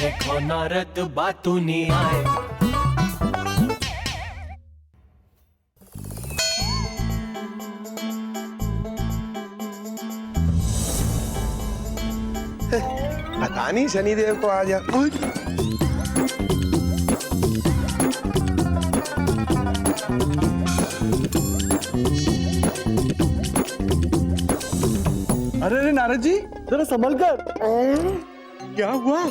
देखो नारद बातू नहीं आए। पता नहीं शनिदेव को आ जा। अरे अरे नारद जी जरा संभल कर। क्या हुआ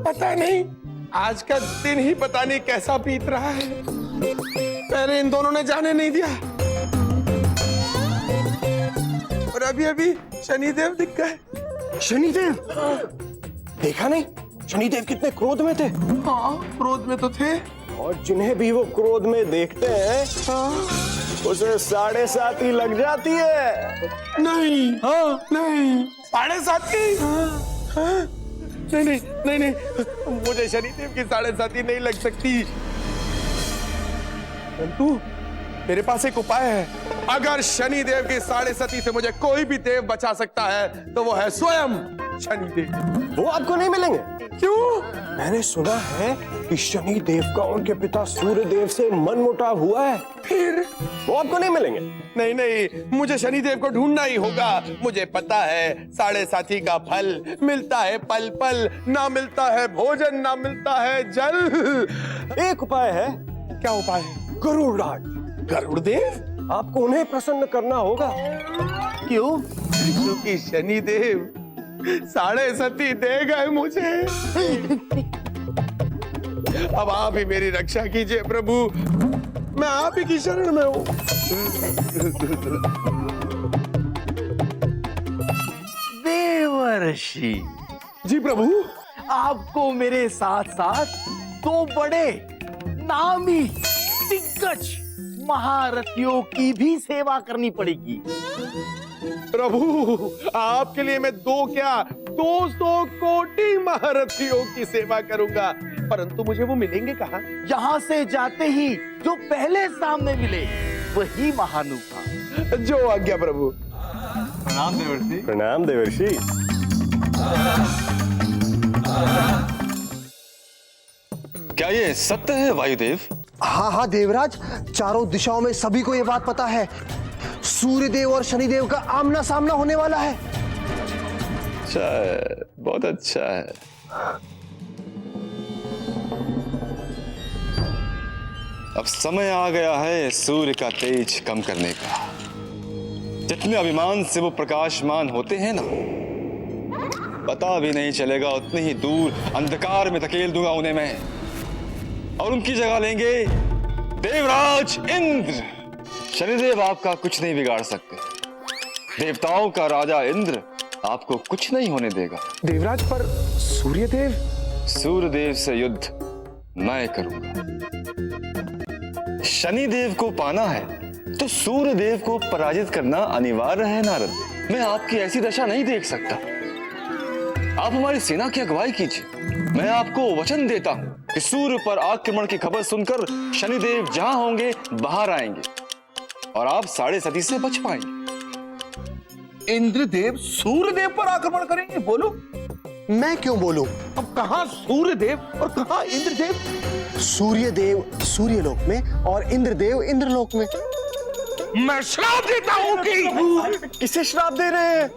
पता नहीं, आज का दिन ही पता नहीं कैसा बीत रहा है। पहले इन दोनों ने जाने नहीं दिया और अभी अभी शनिदेव दिख गए। शनिदेव देखा नहीं, शनिदेव कितने क्रोध में थे। हाँ क्रोध में तो थे। और जिन्हें भी वो क्रोध में देखते हैं उसे 7.5 लग जाती है। नहीं हाँ नहीं 7.5 हाँ, नहीं नहीं नहीं नहीं मुझे शनिदेव की 7.5 नहीं लग सकती। परंतु मेरे पास एक उपाय है। अगर शनिदेव की 7.5 से मुझे कोई भी देव बचा सकता है तो वो है स्वयं शनिदेव। वो आपको नहीं मिलेंगे। क्यों? मैंने सुना है कि शनि देव का उनके पिता सूर्य देव से मनमुटाव हुआ है। फिर वो आपको नहीं मिलेंगे। नहीं नहीं मुझे शनिदेव को ढूंढना ही होगा। मुझे पता है 7.5 का फल मिलता है पल पल, ना मिलता है भोजन, ना मिलता है जल। एक उपाय है। क्या उपाय है? गरुड़राज। गरुड़देव? आपको उन्हें प्रसन्न करना होगा। क्यों? क्योंकि शनिदेव 7.5 दे गए मुझे। अब आप ही मेरी रक्षा कीजिए प्रभु, मैं आप ही की शरण में हूं। देवर्षि जी प्रभु। आपको मेरे साथ साथ 2 बड़े नामी दिग्गज महारथियों की भी सेवा करनी पड़ेगी। प्रभु आपके लिए मैं 2 क्या 200 कोटि महारथियों की सेवा करूंगा, परंतु मुझे वो मिलेंगे कहाँ? यहाँ से जाते ही जो पहले सामने मिले वही महानुभाव। जो आज्ञा प्रभु। प्रणाम देवर्षि। प्रणाम देवर्षि। क्या ये सत्य है वायुदेव? हाँ हाँ देवराज, चारों दिशाओं में सभी को ये बात पता है। सूर्यदेव और शनिदेव का आमना सामना होने वाला है। अच्छा है, बहुत अच्छा है। अब समय आ गया है सूर्य का तेज कम करने का। जितने अभिमान से वो प्रकाशमान होते हैं ना, पता भी नहीं चलेगा उतनी ही दूर अंधकार में धकेल दूंगा उन्हें मैं, और उनकी जगह लेंगे देवराज इंद्र। शनिदेव आपका कुछ नहीं बिगाड़ सकते। देवताओं का राजा इंद्र आपको कुछ नहीं होने देगा। देवराज पर सूर्यदेव? सूर्यदेव से युद्ध मैं करूंगा। शनिदेव को पाना है तो सूर्यदेव को पराजित करना अनिवार्य है नारद। मैं आपकी ऐसी दशा नहीं देख सकता। आप हमारी सेना की अगुवाई कीजिए। मैं आपको वचन देता हूं कि सूर्य पर आक्रमण की खबर सुनकर शनिदेव जहां होंगे बाहर आएंगे और आप 7.5 से बच पाएंगे। इंद्रदेव सूर्यदेव पर आक्रमण करेंगे? बोलो। मैं क्यों बोलूं? अब कहां सूर्यदेव और कहां इंद्रदेव? सूर्यदेव सूर्यलोक में और इंद्रदेव इंद्रलोक में। मैं श्राप देता हूं कि किसे श्राप दे रहे हैं?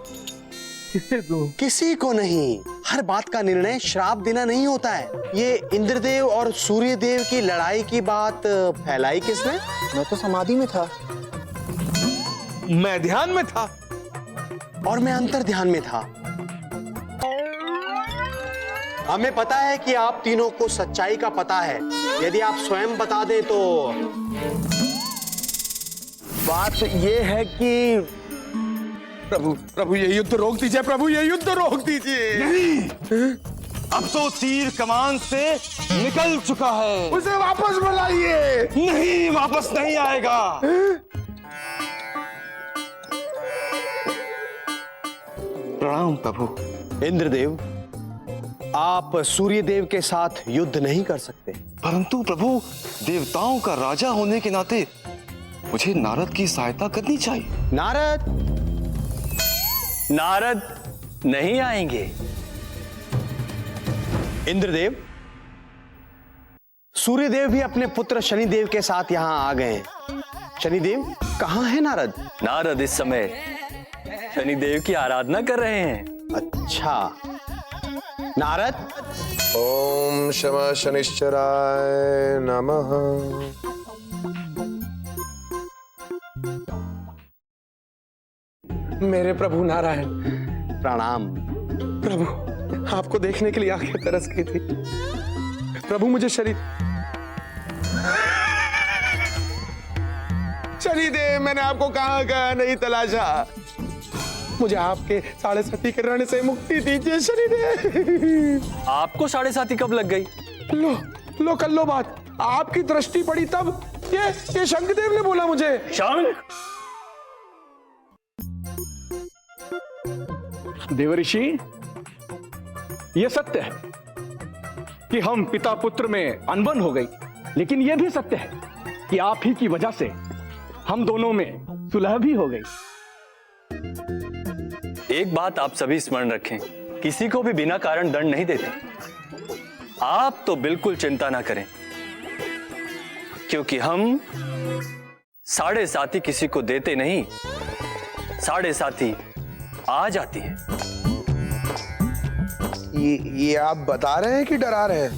किसे दो? किसी को नहीं। हर बात का निर्णय श्राप देना नहीं होता है। ये इंद्रदेव और सूर्यदेव की लड़ाई की बात फैलाई किसने? मैं तो समाधि में था। मैं ध्यान में था। और मैं अंतर ध्यान में था। हमें पता है कि आप तीनों को सच्चाई का पता है। यदि आप स्वयं बता दें तो। बात यह है कि प्रभु प्रभु ये युद्ध रोक दीजिए। प्रभु ये युद्ध रोक दीजिए। नहीं, अब तो तीर कमान से निकल चुका है। उसे वापस बुलाइए। नहीं, वापस नहीं आएगा। प्रणाम प्रभु। इंद्रदेव, आप सूर्यदेव के साथ युद्ध नहीं कर सकते। परंतु प्रभु, देवताओं का राजा होने के नाते मुझे नारद की सहायता करनी चाहिए। नारद नहीं आएंगे। इंद्रदेव, सूर्यदेव भी अपने पुत्र शनिदेव के साथ यहां आ गए हैं। शनिदेव, कहां है नारद? नारद इस समय शनिदेव की आराधना कर रहे हैं। अच्छा, नारद, ओम शमा शनिश्चराय नमः। मेरे प्रभु नारायण, प्रणाम। प्रभु, आपको देखने के लिए आंखें तरस गई थी। प्रभु, मुझे शनिदेव, मैंने आपको कहां नहीं तलाशा। मुझे आपके 7.5 के रण से मुक्ति दीजिए शनिदेव। आपको 7.5 कब लग गई? लो कर लो बात। आपकी दृष्टि पड़ी तब। ये शंखदेव ने बोला मुझे। शंख? देवऋषि, यह सत्य है कि हम पिता पुत्र में अनबन हो गई, लेकिन यह भी सत्य है कि आप ही की वजह से हम दोनों में सुलह भी हो गई। एक बात आप सभी स्मरण रखें, किसी को भी बिना कारण दंड नहीं देते। आप तो बिल्कुल चिंता ना करें, क्योंकि हम 7.5 किसी को देते नहीं, 7.5 आ जाती है। ये आप बता रहे हैं कि डरा रहे हैं?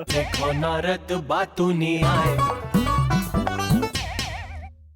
देखो नारद बातूनी आए,